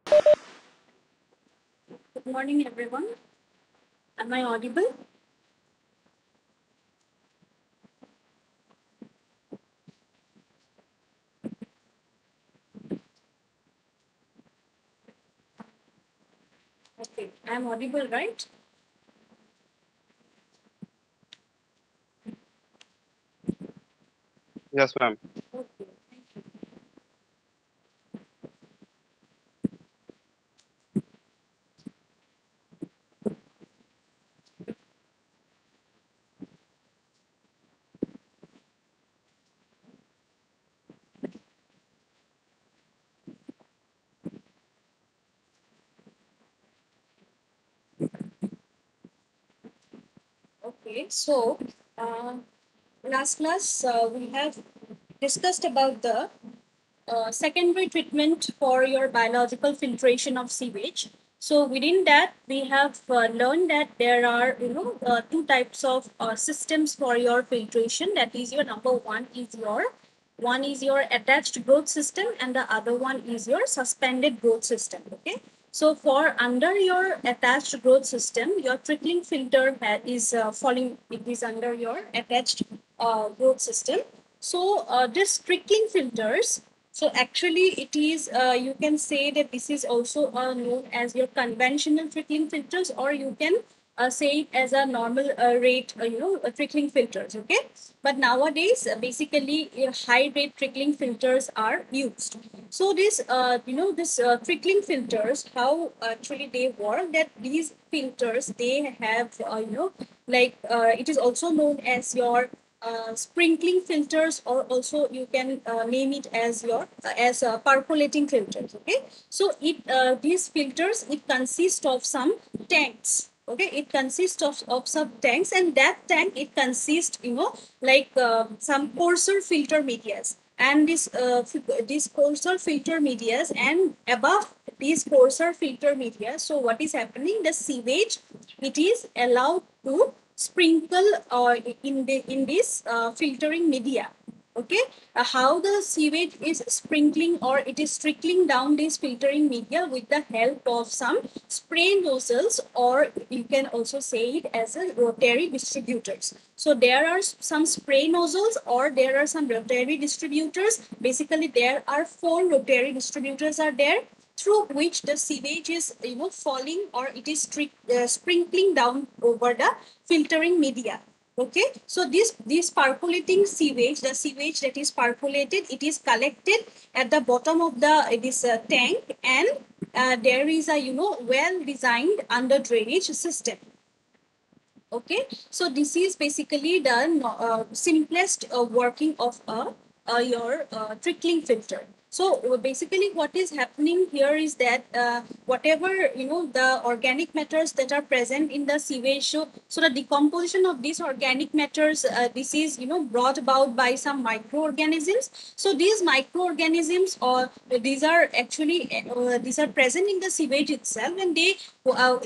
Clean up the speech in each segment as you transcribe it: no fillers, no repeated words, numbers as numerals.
Good morning, everyone. Am I audible? Okay, I'm audible, right? Yes, ma'am. Okay. Okay. So, uh, last class we have discussed about the secondary treatment for your biological filtration of sewage. So within that, we have learned that there are two types of systems for your filtration. That is your number one is your attached growth system, and the other one is your suspended growth system. Okay. So for under your attached growth system, your trickling filter is falling. It is under your attached growth system. So this trickling filters, so actually, it is you can say that this is also known as your conventional trickling filters, or you can say it as a normal rate, trickling filters. Okay, but nowadays, basically, high rate trickling filters are used. So this, this trickling filters, how actually they work? That these filters they have, it is also known as your sprinkling filters, or also you can name it as your as percolating filters. Okay, so it these filters, it consists of some tanks. Okay, it consists of some tanks, and that tank, it consists, some coarser filter medias, and this coarser filter medias, and above these coarser filter media, so what is happening? The sewage, it is allowed to sprinkle in this filtering media. Okay, how the sewage is sprinkling, or it is trickling down this filtering media with the help of some spray nozzles, or you can also say it as a rotary distributors. So there are some spray nozzles, or there are some rotary distributors. Basically, there are four rotary distributors are there, through which the sewage is falling, or it is sprinkling down over the filtering media. Okay, so this percolating sewage, the sewage that is percolated, it is collected at the bottom of the this tank, and there is a well designed under drainage system. Okay, so this is basically the simplest working of your trickling filter. So basically what is happening here is that whatever the organic matters that are present in the sewage, so the decomposition of these organic matters, this is brought about by some microorganisms. So these microorganisms, or these are actually these are present in the sewage itself, and they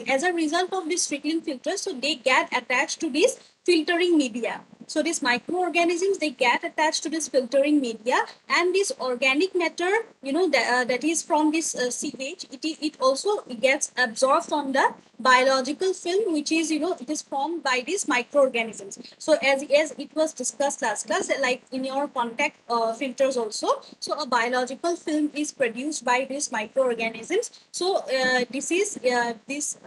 as a result of this trickling filter, so they get attached to this filtering media. So these microorganisms, they get attached to this filtering media, and this organic matter, that is from this sewage, it also gets absorbed from the biological film, which is it is formed by these microorganisms. So as it was discussed last class, like in your contact filters also, so a biological film is produced by these microorganisms. So this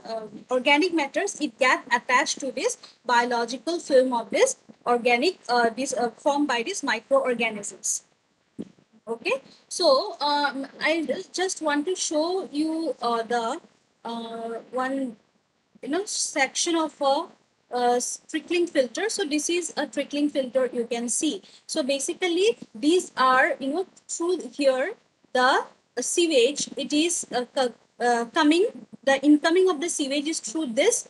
organic matters, it get attached to this biological film of this organic this formed by these microorganisms. Okay, so I just want to show you the one section of a trickling filter. So this is a trickling filter, you can see. So basically these are through here, the sewage, it is coming, the incoming of the sewage is through this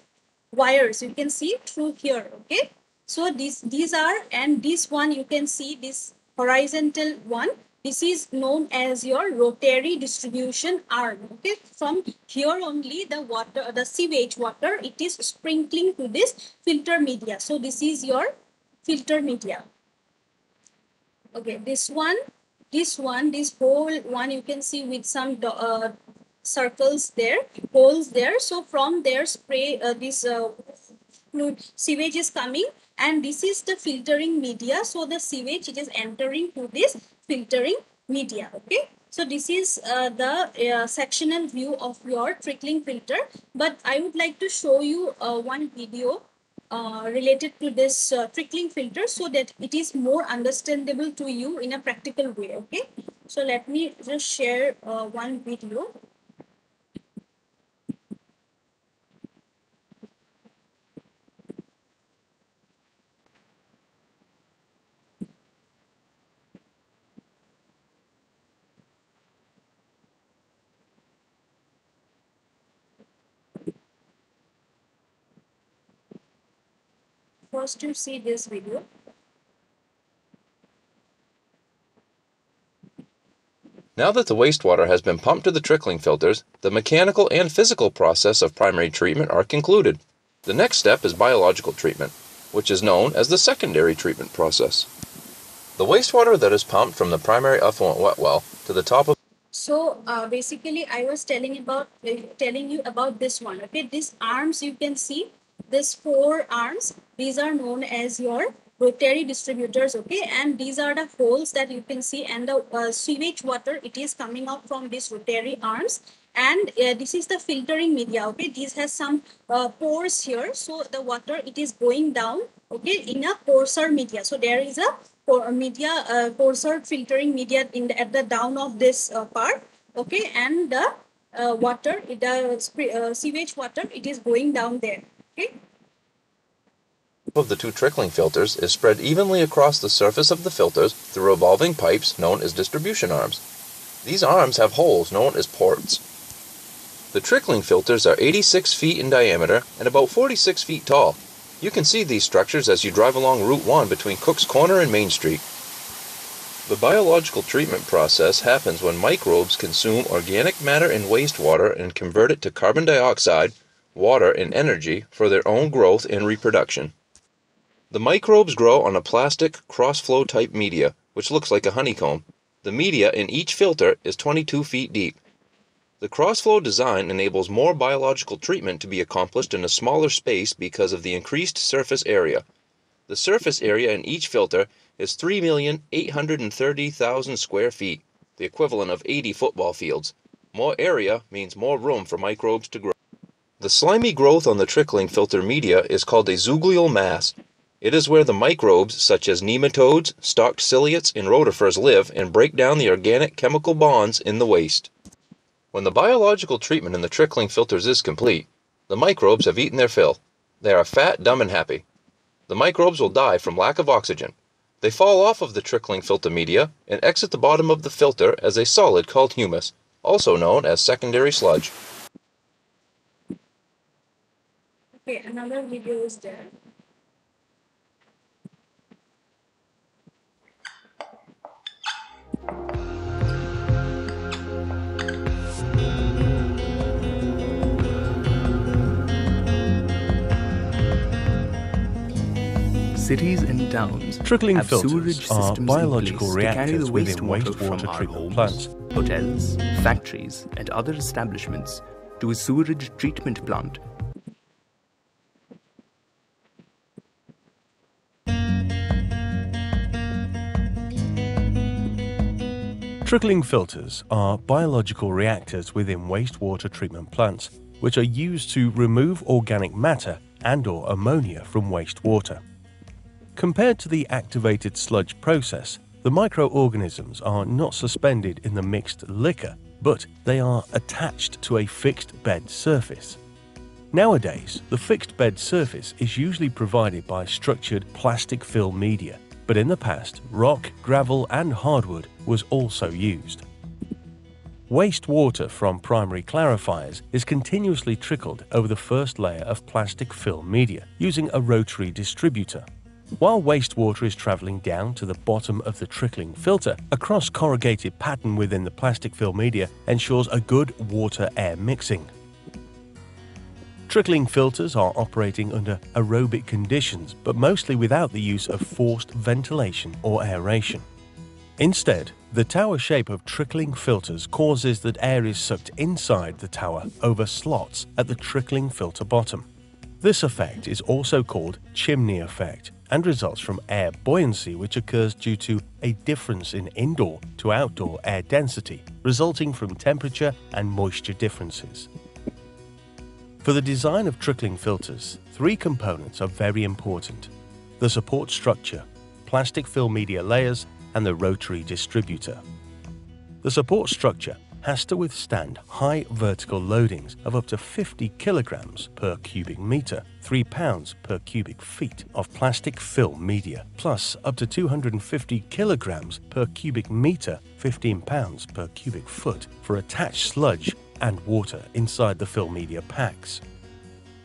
wires, you can see through here. Okay, so these are, and this one you can see, this horizontal one, this is known as your rotary distribution arm. Okay, from here only the water, the sewage water, it is sprinkling to this filter media. So this is your filter media. Okay, this one, this whole one, you can see with some circles there, holes there. So from there spray this fluid sewage is coming, and this is the filtering media. So the sewage, it is entering to this filtering media. Okay, so this is the sectional view of your trickling filter. But I would like to show you one video related to this trickling filter, so that it is more understandable to you in a practical way. Okay, so let me just share one video. First, to see this video. Now that the wastewater has been pumped to the trickling filters, the mechanical and physical process of primary treatment are concluded. The next step is biological treatment, which is known as the secondary treatment process. The wastewater that is pumped from the primary effluent wet well to the top of... So basically, I was telling you about this one. Okay, these arms you can see, these 4 arms. These are known as your rotary distributors. Okay, and these are the holes that you can see, and the sewage water, it is coming out from these rotary arms. And this is the filtering media. Okay, this has some pores here, so the water, it is going down. Okay, in a coarser media. So there is a coarser filtering media in at the down of this part. Okay, and the water, the sewage water, it is going down there. Okay, of the 2 trickling filters is spread evenly across the surface of the filters through revolving pipes known as distribution arms. These arms have holes known as ports. The trickling filters are 86 feet in diameter and about 46 feet tall. You can see these structures as you drive along Route 1 between Cook's Corner and Main Street. The biological treatment process happens when microbes consume organic matter in wastewater and convert it to carbon dioxide, water, and energy for their own growth and reproduction. The microbes grow on a plastic cross-flow type media, which looks like a honeycomb. The media in each filter is 22 feet deep. The cross-flow design enables more biological treatment to be accomplished in a smaller space because of the increased surface area. The surface area in each filter is 3,830,000 square feet, the equivalent of 80 football fields. More area means more room for microbes to grow. The slimy growth on the trickling filter media is called a zooglial mass. It is where the microbes such as nematodes, stalked ciliates, and rotifers live and break down the organic chemical bonds in the waste. When the biological treatment in the trickling filters is complete, the microbes have eaten their fill. They are fat, dumb, and happy. The microbes will die from lack of oxygen. They fall off of the trickling filter media and exit the bottom of the filter as a solid called humus, also known as secondary sludge. okay, another video is there. Cities and towns Trickling have filters sewerage are systems biological in place to carry the reactors within wastewater from wastewater our treatment homes, plants. hotels, factories, and other establishments to a sewerage treatment plant. Trickling filters are biological reactors within wastewater treatment plants, which are used to remove organic matter and/or ammonia from wastewater. Compared to the activated sludge process, the microorganisms are not suspended in the mixed liquor, but they are attached to a fixed bed surface. Nowadays, the fixed bed surface is usually provided by structured plastic fill media, but in the past, rock, gravel, and hardwood was also used. Wastewater from primary clarifiers is continuously trickled over the first layer of plastic fill media using a rotary distributor. While wastewater is traveling down to the bottom of the trickling filter, a cross-corrugated pattern within the plastic fill media ensures a good water-air mixing. Trickling filters are operating under aerobic conditions, but mostly without the use of forced ventilation or aeration. Instead, the tower shape of trickling filters causes that air is sucked inside the tower over slots at the trickling filter bottom. This effect is also called chimney effect and results from air buoyancy, which occurs due to a difference in indoor to outdoor air density resulting from temperature and moisture differences. For the design of trickling filters, three components are very important: the support structure, plastic fill media layers, and the rotary distributor. The support structure has to withstand high vertical loadings of up to 50 kilograms per cubic meter, 3 pounds per cubic feet of plastic fill media, plus up to 250 kilograms per cubic meter, 15 pounds per cubic foot for attached sludge and water inside the fill media packs.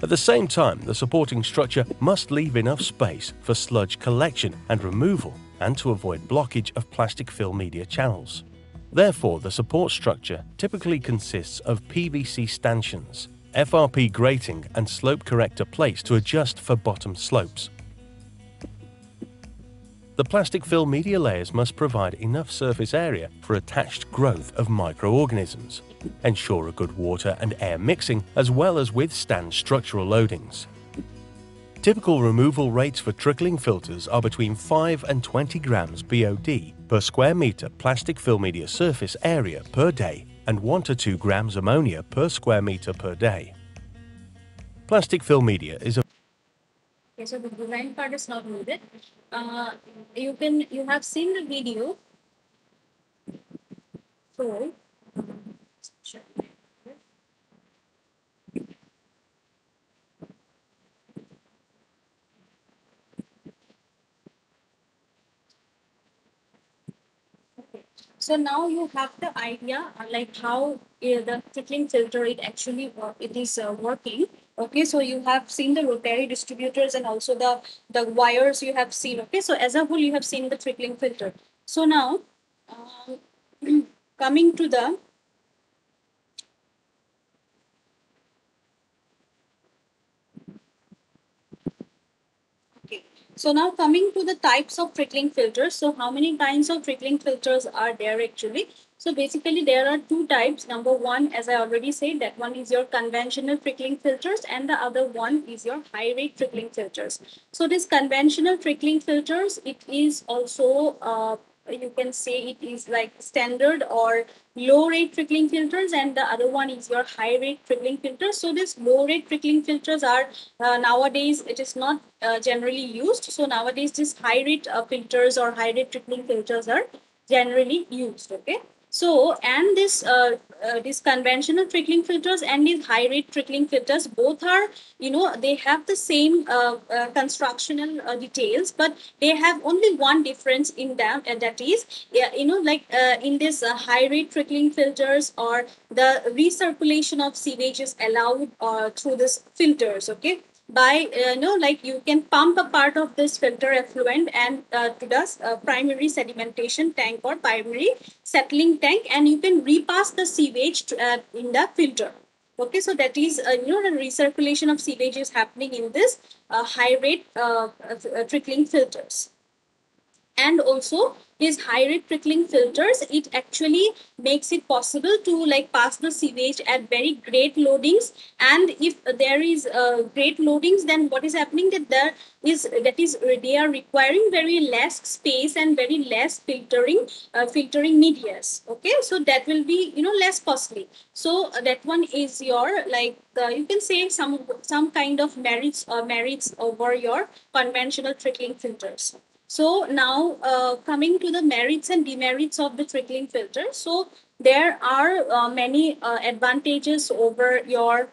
At the same time, the supporting structure must leave enough space for sludge collection and removal and to avoid blockage of plastic fill media channels. Therefore, the support structure typically consists of PVC stanchions, FRP grating and slope corrector plates to adjust for bottom slopes. The plastic fill media layers must provide enough surface area for attached growth of microorganisms, ensure a good water and air mixing, as well as withstand structural loadings. Typical removal rates for trickling filters are between 5 and 20 grams BOD per square meter plastic fill media surface area per day and 1 to 2 grams ammonia per square meter per day. Plastic fill media is a Okay, so the design part is not needed. You have seen the video. So, sure. So now you have the idea like how the trickling filter it is working. Okay, so you have seen the rotary distributors and also the wires you have seen. Okay, so as a whole you have seen the trickling filter. So now coming to the okay. So now coming to the types of trickling filters. So how many kinds of trickling filters are there actually? So basically there are two types. Number one, as I already said, that one is your conventional trickling filters and the other one is your high rate trickling filters. So this conventional trickling filters, it is also you can say it is like standard or low rate trickling filters, and the other one is your high rate trickling filters. So this low rate trickling filters are nowadays it is not generally used. So nowadays these high rate filters or high rate trickling filters are generally used. Okay, so and this conventional trickling filters and these high rate trickling filters both are, they have the same constructional details, but they have only one difference in them, and that is, yeah, like in this high rate trickling filters, or the recirculation of sewage is allowed through this filters. Okay, by like you can pump a part of this filter effluent and to the primary sedimentation tank or primary settling tank, and you can repass the sewage in the filter. Okay, so that is the recirculation of sewage is happening in this high rate trickling filters. And also these high rate trickling filters, it actually makes it possible to like pass the sewage at very great loadings. And if there is great loadings, then what is happening, that they are requiring very less space and very less filtering medias. Okay, so that will be less costly. So that one is your like you can say some kind of merits over your conventional trickling filters. So now coming to the merits and demerits of the trickling filter. So there are many advantages over your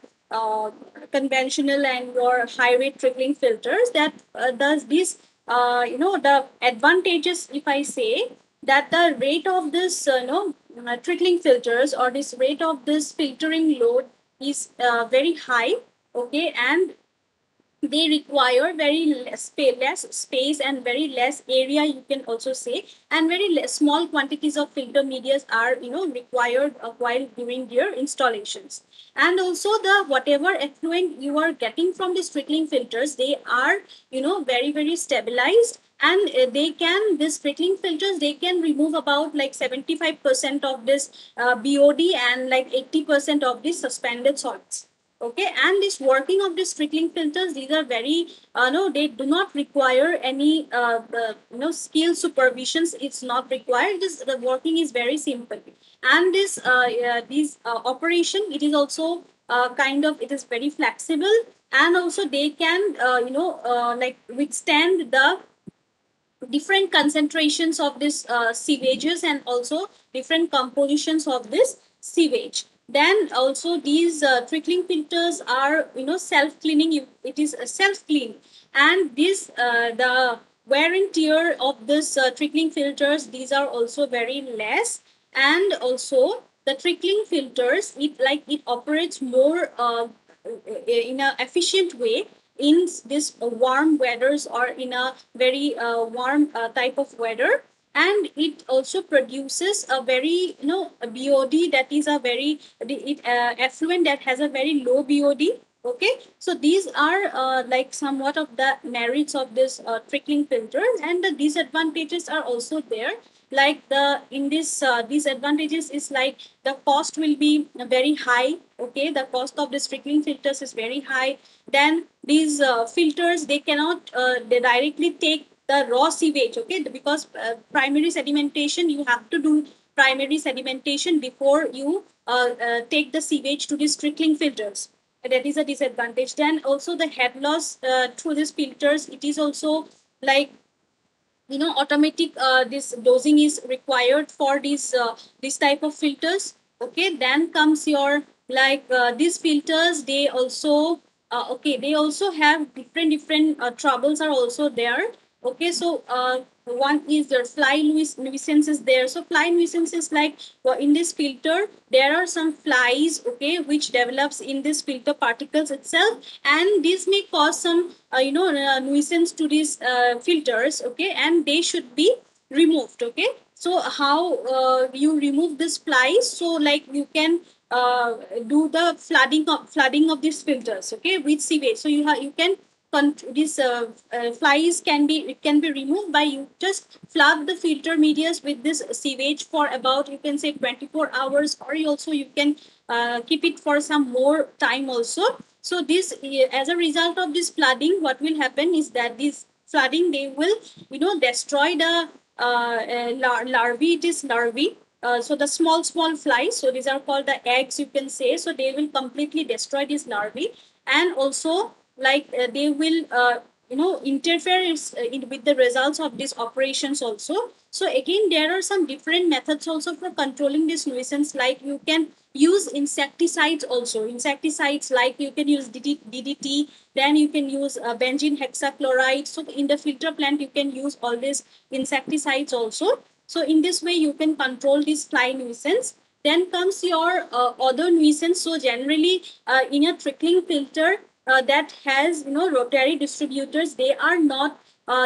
conventional and your high rate trickling filters. That does this, the advantages, if I say that the rate of this, trickling filters, or this rate of this filtering load is very high. Okay, and they require very less space and very less area, you can also say, and very small quantities of filter medias are required while doing their installations. And also the whatever effluent you are getting from the trickling filters, they are very stabilized, and they can, this trickling filters, they can remove about like 75% of this BOD and like 80% of the suspended solids. Okay, and this working of these trickling filters, these are very no, they do not require any skill supervisions. It's not required. This, the working is very simple, and this operation, it is also kind of, it is very flexible, and also they can like withstand the different concentrations of this sewages, and also different compositions of this sewage. Then also these trickling filters are self cleaning. It is self clean, and this the wear and tear of this trickling filters, these are also very less. And also the trickling filters, it operates more in a efficient way in this warm weathers, or in a very warm type of weather. And it also produces a very a BOD, that is a very effluent that has a very low BOD. Okay, so these are like somewhat of the merits of this trickling filters, and the disadvantages are also there. Like the in this disadvantages is like the cost will be very high. Okay, the cost of this trickling filters is very high. Then these filters, they cannot they directly take the raw sewage. Okay, because primary sedimentation, you have to do primary sedimentation before you take the sewage to these trickling filters. That is a disadvantage. Then also the head loss through these filters, it is also like automatic this dosing is required for this type of filters. Okay, then comes your like these filters, they also okay, they also have different troubles are also there. Okay, so one is their fly nuisance is there. So fly nuisance is like, well, in this filter there are some flies, okay, which develops in this filter particles itself, and this may cause some nuisance to these filters. Okay, and they should be removed. Okay, so how you remove this flies? So like you can do the flooding of these filters, okay, with sewage. So you can these flies can be, it can be removed by you just flood the filter medias with this sewage for about, you can say, 24 hours, or you can keep it for some more time also. So this as a result of this flooding, what will happen is that this flooding, they will destroy the larvae. It is larvae. So the small flies, so these are called the eggs, you can say. So they will completely destroy these larvae, and also like they will interfere with the results of these operations also. So again, there are some different methods also for controlling this nuisance. Like you can use insecticides also. Insecticides, like you can use DDT, then you can use benzene hexachloride. So in the filter plant, you can use all these insecticides also. So in this way, you can control this fly nuisance. Then comes your other nuisance. So generally, in a trickling filter that has rotary distributors, they are not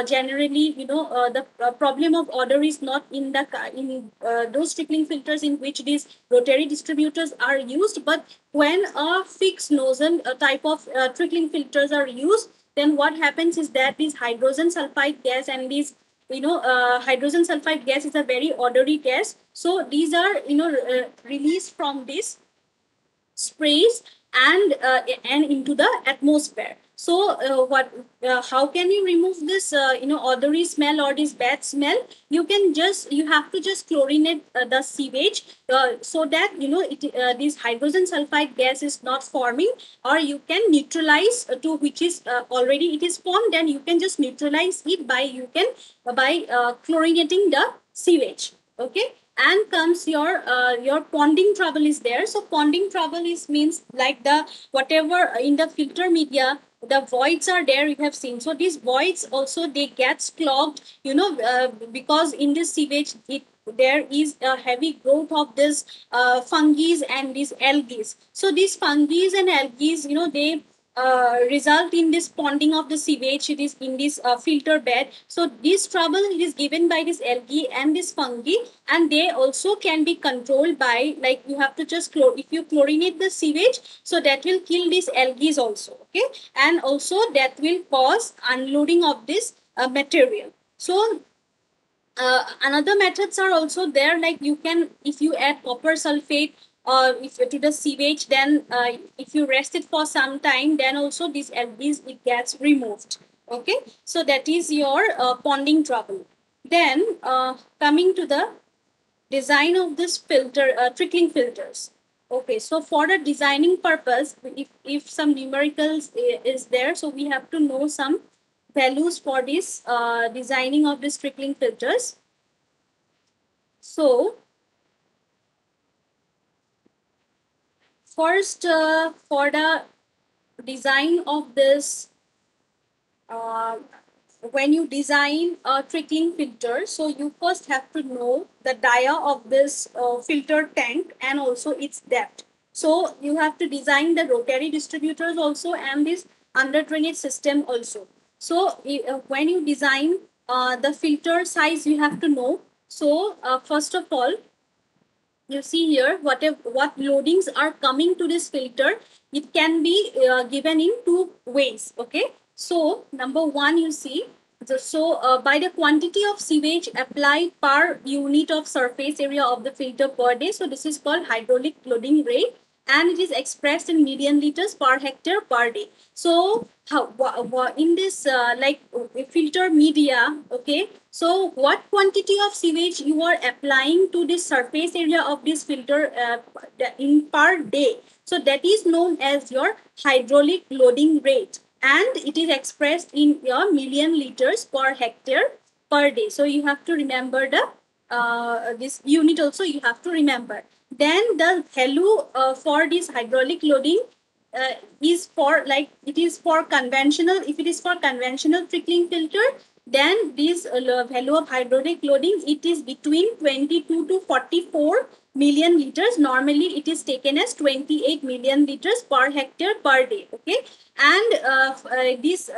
generally the problem of odor is not in the those trickling filters in which these rotary distributors are used. But when a fixed nozzle type of trickling filters are used, then what happens is that this hydrogen sulfide gas and these hydrogen sulfide gas is a very odory gas. So these are released from this sprays and into the atmosphere. So what how can you remove this odory smell or this bad smell? You have to just chlorinate the sewage so that this hydrogen sulfide gas is not forming, or you can neutralize to which is already it is formed, then you can just neutralize it by chlorinating the sewage. Okay, and comes your ponding trouble is there. So ponding trouble is means like the whatever in the filter media, the voids are there, you have seen. So these voids also, they gets clogged because in this sewage there is a heavy growth of this fungi and these algae. So these fungi and algae, they result in this ponding of the sewage. It is in this filter bed. So this trouble is given by this algae and this fungi, and they also can be controlled by, like, you have to just if you chlorinate the sewage, so that will kill these algae also. Okay, and also that will cause unloading of this material. So another methods are also there, like you can, if you add copper sulfate if to the sewage, then if you rest it for some time, then also this algae it gets removed. Okay, so that is your ponding trouble. Then coming to the design of this filter, trickling filters. Okay, so for the designing purpose, if some numericals is there, so we have to know some values for this designing of this trickling filters. So first, for the design of this, uh, when you design a trickling filter, so you first have to know the dia of this filter tank and also its depth. So you have to design the rotary distributors also and this under drainage system also. So when you design the filter size, you have to know. So first of all, you see here what loadings are coming to this filter. It can be given in two ways. Okay, so number one, you see, by the quantity of sewage applied per unit of surface area of the filter per day, so this is called hydraulic loading rate, and it is expressed in million liters per hectare per day. So how in this filter media, okay, so what quantity of sewage you are applying to this surface area of this filter in per day, so that is known as your hydraulic loading rate, and it is expressed in your million liters per hectare per day. So you have to remember the this unit also, you have to remember. Then the value for this hydraulic loading is for, like, it is for conventional, if it is for conventional trickling filter, then this value of hydraulic loading, it is between 22 to 44 million liters. Normally it is taken as 28 million liters per hectare per day. Okay, and this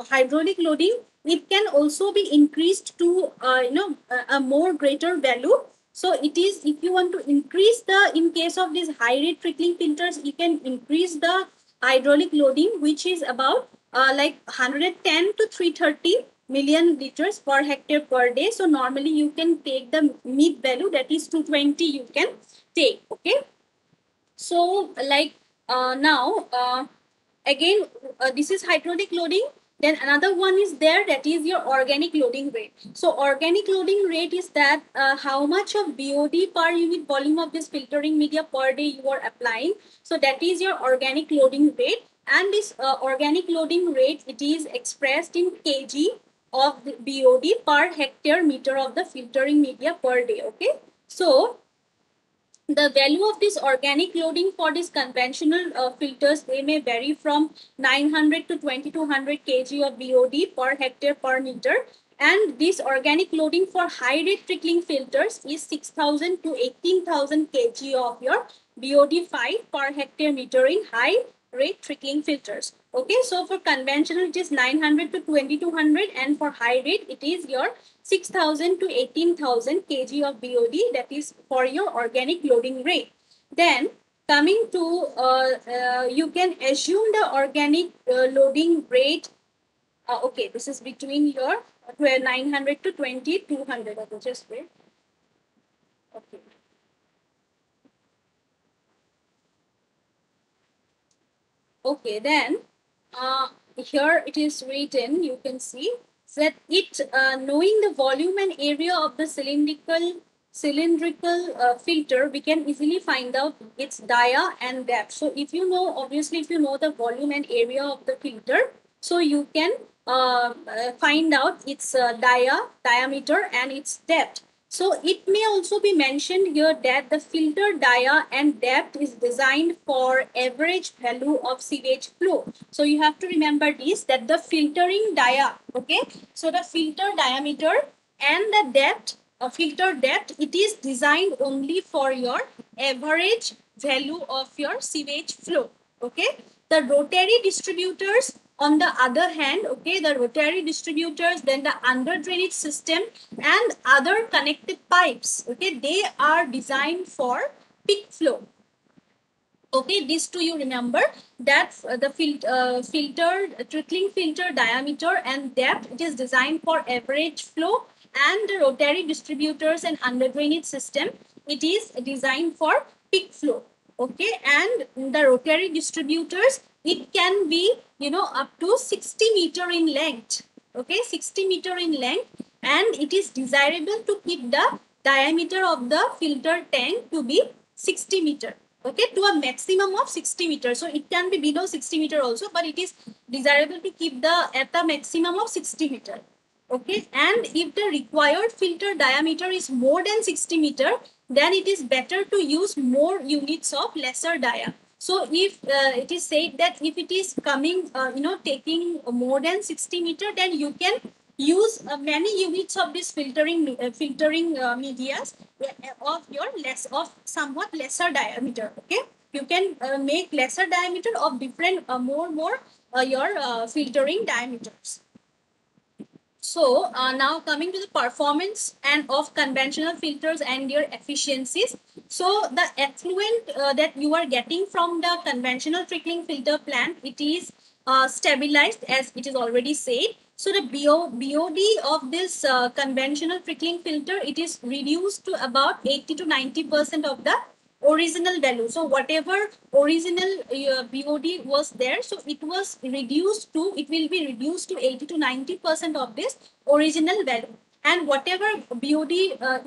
hydraulic loading, it can also be increased to a more greater value. So it is, if you want to increase the, in case of these high rate trickling filters, you can increase the hydraulic loading, which is about like 110 to 330 million liters per hectare per day. So normally you can take the mid value, that is 220, you can take. Okay, so like now again this is hydraulic loading. Then another one is there, that is your organic loading rate. So organic loading rate is that how much of BOD per unit volume of this filtering media per day you are applying. So that is your organic loading rate, and this organic loading rate, it is expressed in kg of the BOD per hectare meter of the filtering media per day. Okay, so the value of this organic loading for these conventional filters, they may vary from 900 to 2200 kg of BOD per hectare per meter, and this organic loading for high rate trickling filters is 6000 to 18000 kg of your BOD5 per hectare meter in high rate trickling filters. Okay, so for conventional it is 900 to 2200, and for high rate it is your 6000 to 18000 kg of BOD, that is for your organic loading rate. Then coming to you can assume the organic loading rate. Okay, this is between your 900 to 2200. Okay, just wait. Okay. Okay, then here it is written, you can see that it knowing the volume and area of the cylindrical filter, we can easily find out its dia and depth. So if you know, obviously if you know the volume and area of the filter, so you can find out its diameter and its depth. So it may also be mentioned here that the filter dia and depth is designed for average value of sewage flow. So you have to remember this, that the filtering dia, okay, so the filter diameter and the depth, filter depth, it is designed only for your average value of your sewage flow. Okay, The rotary distributors, on the other hand, okay, the rotary distributors, then the under drainage system and other connected pipes, okay, they are designed for peak flow. Okay, this too you remember that the filtered trickling filter diameter and depth, it is designed for average flow, and the rotary distributors and under drainage system, it is designed for peak flow. Okay, and the rotary distributors, it can be, you know, up to 60 meter in length. Okay, 60 meter in length, and it is desirable to keep the diameter of the filter tank to be 60 meter, okay, to a maximum of 60 meters. So it can be below 60 meter also, but it is desirable to keep the at a maximum of 60 meter. Okay, and if the required filter diameter is more than 60 meter, then it is better to use more units of lesser dia. So if it is said that if it is coming, taking more than 60 meter, then you can use many units of this filtering medias of your somewhat lesser diameter. Okay, you can make lesser diameter of different more your filtering diameters. So now coming to the performance and of conventional filters and their efficiencies. So the effluent that you are getting from the conventional trickling filter plant, it is stabilized, as it is already said. So the BOD of this conventional trickling filter, it is reduced to about 80 to 90% of the original value. So whatever original BOD was there, so it will be reduced to 80 to 90% of this original value. And whatever BOD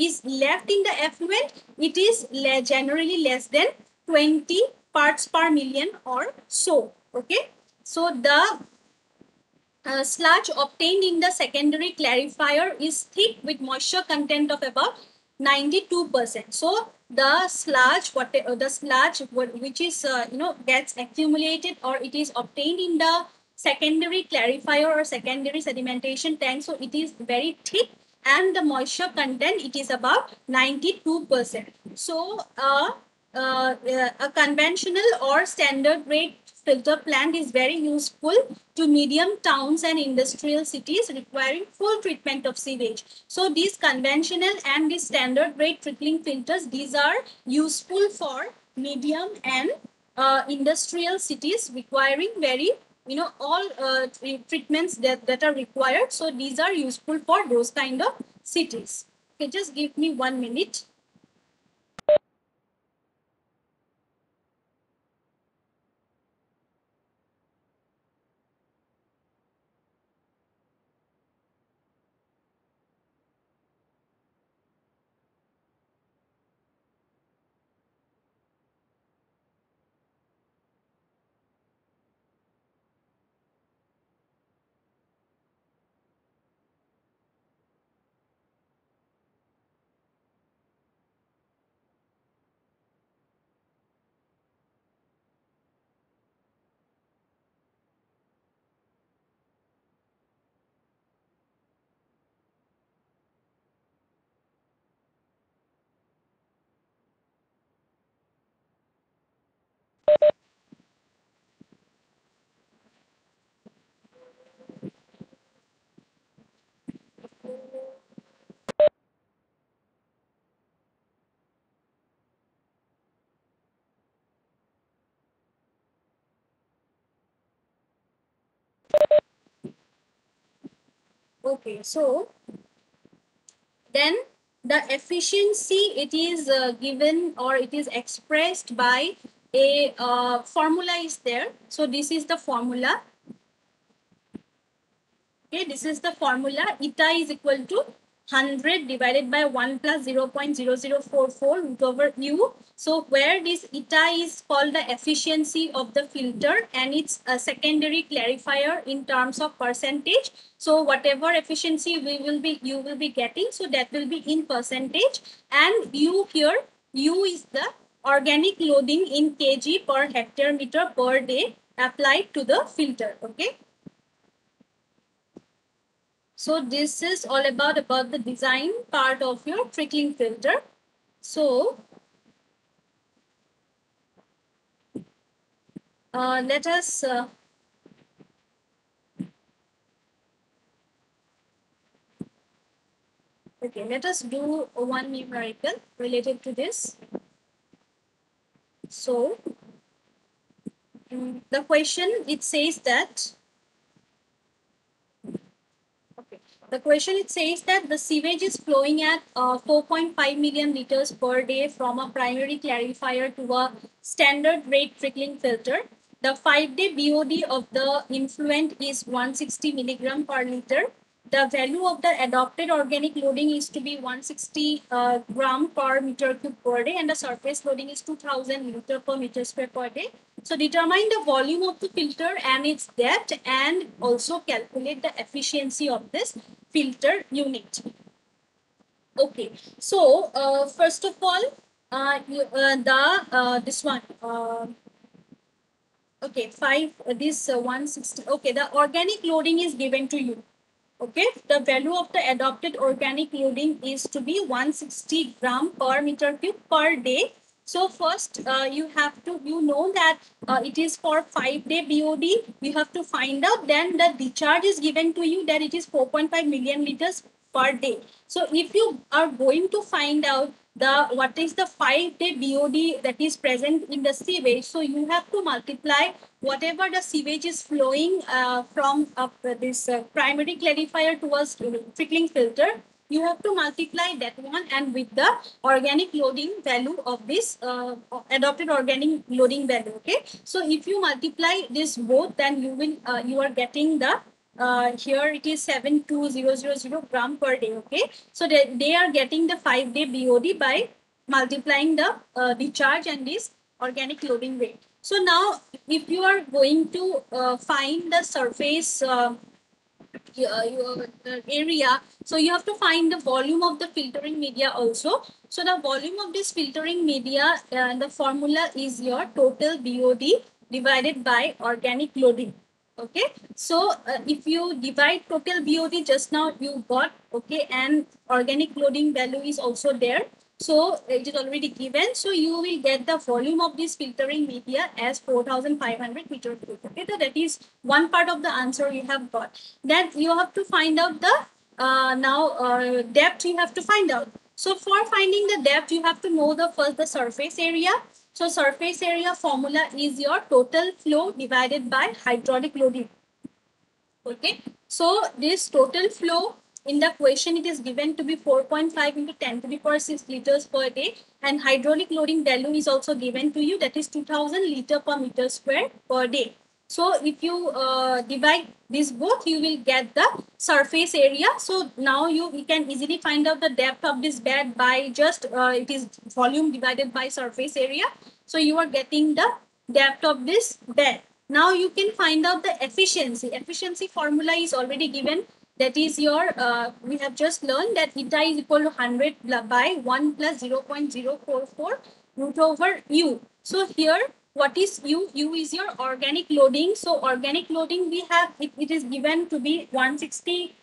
is left in the effluent, it is generally less than 20 parts per million or so. Okay, so the sludge obtained in the secondary clarifier is thick with moisture content of about 92%. So the sludge, which is gets accumulated or it is obtained in the secondary clarifier or secondary sedimentation tank, so it is very thick, and the moisture content, it is about 92%. So a conventional or standard grade filter plant is very useful to medium towns and industrial cities requiring full treatment of sewage. So these conventional and the standard grade trickling filters, these are useful for medium and industrial cities requiring very, all treatments that are required. So these are useful for those kind of cities. Okay, just give me 1 minute. Okay, so then the efficiency, it is given or it is expressed by a formula is there. So this is the formula. Okay, this is the formula. Eta is equal to 100 divided by 1 plus 0.0044 root over u. So where this eta is called the efficiency of the filter, and it's a secondary clarifier in terms of percentage. So whatever efficiency you will be getting, so that will be in percentage, and u here, u is the organic loading in kg per hectare meter per day applied to the filter. Okay. So this is all about the design part of your trickling filter. So let us okay, let us do one numerical related to this. So the question, it says that, okay, the question, it says that the sewage is flowing at 4.5 million liters per day from a primary clarifier to a standard rate trickling filter. The 5-day BOD of the influent is 160 milligram per liter. The value of the adopted organic loading is to be 160 gram per meter cube per day, and the surface loading is 2000 liter per meter square per day. So determine the volume of the filter and its depth, and also calculate the efficiency of this filter unit. Okay, so first of all, this one. Okay, this 160. Okay, the organic loading is given to you. Okay, the value of the adopted organic loading is to be 160 gram per meter cube per day. So first, you have to, you know that it is for 5-day BOD. You have to find out. Then the discharge is given to you that it is 4.5 million liters per day. So if you are going to find out the what is the 5-day BOD that is present in the sewage, so you have to multiply whatever the sewage is flowing from this primary clarifier towards trickling filter. You have to multiply that one and with the organic loading value of this adopted organic loading value. Okay, so if you multiply this both, then you will you are getting the here it is 72000 gram per day. Okay, so they are getting the 5-day BOD by multiplying the discharge and this organic loading rate. So now if you are going to find the surface your area, so you have to find the volume of the filtering media also. So the volume of this filtering media, the formula is your total BOD divided by organic loading. Okay, so if you divide total BOD, just now you got, okay, and organic loading value is also there, so it is already given. So you will get the volume of this filtering media as 4500 meter cube. Okay, so that is one part of the answer you have got. Then you have to find out the depth you have to find out. So for finding the depth, you have to know the first the surface area. So surface area formula is your total flow divided by hydraulic loading. Okay, so this total flow in the question, it is given to be 4.5 into 10 to the power 6 liters per day, and hydraulic loading value is also given to you, that is 2000 liter per meter square per day. So if you divide this both, you will get the surface area. So now we can easily find out the depth of this bed by just it is volume divided by surface area. So you are getting the depth of this bed. Now you can find out the efficiency. Efficiency formula is already given. That is your, we have just learned that eta is equal to 100 by 1 plus 0.044 root over u. So here, what is u? U is your organic loading. So organic loading we have, it is given to be 160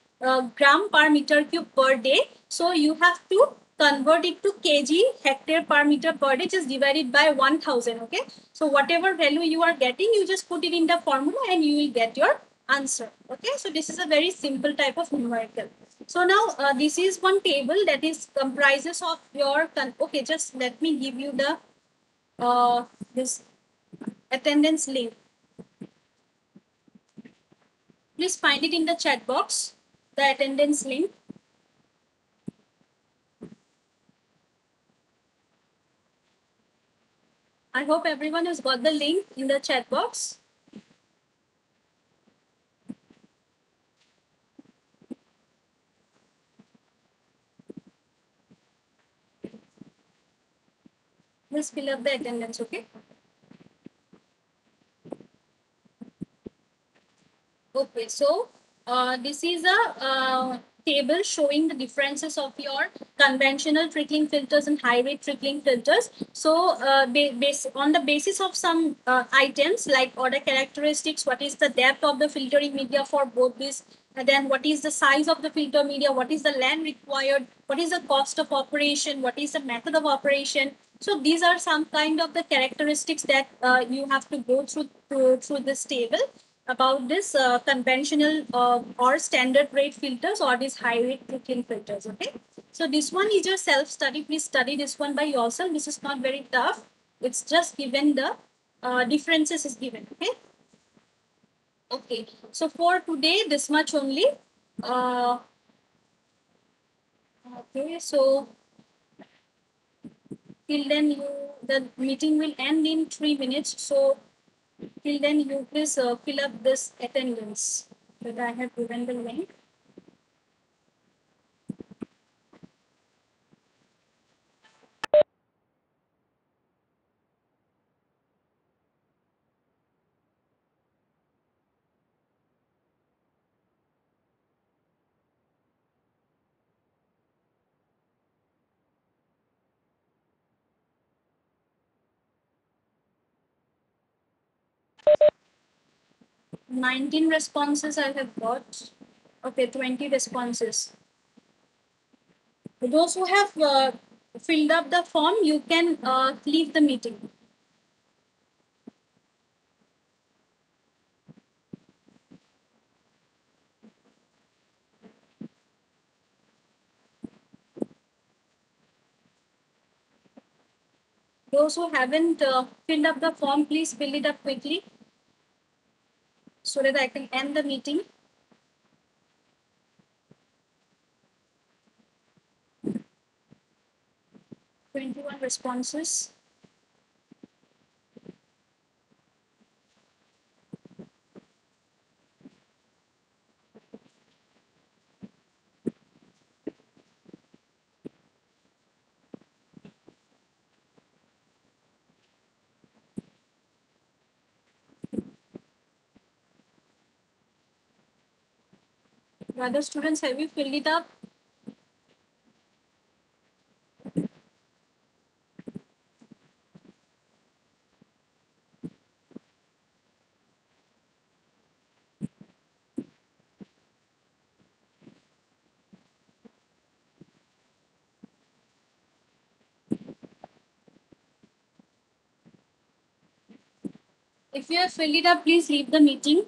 gram per meter cube per day. So you have to convert it to kg, hectare per meter per day, just divided by 1000. Okay, so whatever value you are getting, you just put it in the formula and you will get your answer. Okay, so this is a very simple type of numerical. So now this is one table that is comprises of your okay, just let me give you the this attendance link. Please find it in the chat box, the attendance link. I hope everyone has got the link in the chat box. Just fill up the attendance, okay? Okay, so this is a table showing the differences of your conventional trickling filters and high rate trickling filters. So on the basis of some items like order characteristics, what is the depth of the filtering media for both these, and then what is the size of the filter media, what is the land required, what is the cost of operation, what is the method of operation. So these are some kind of the characteristics that you have to go through this table about this conventional or standard rate filters or these high rate trickling filters. Okay, so this one is your self study. Please study this one by yourself. This is not very tough. It's just given the differences is given. Okay. Okay. So for today, this much only. Uh, okay. So till then, the meeting will end in 3 minutes. So till then, you please fill up this attendance that I have given the link. - 19 responses I have got. Okay, 20 responses. Those who have filled up the form, you can leave the meeting. Those who haven't filled up the form, please fill it up quickly so that I can end the meeting. 21 responses. The other students, have you filled it up? If you have filled it up, please leave the meeting.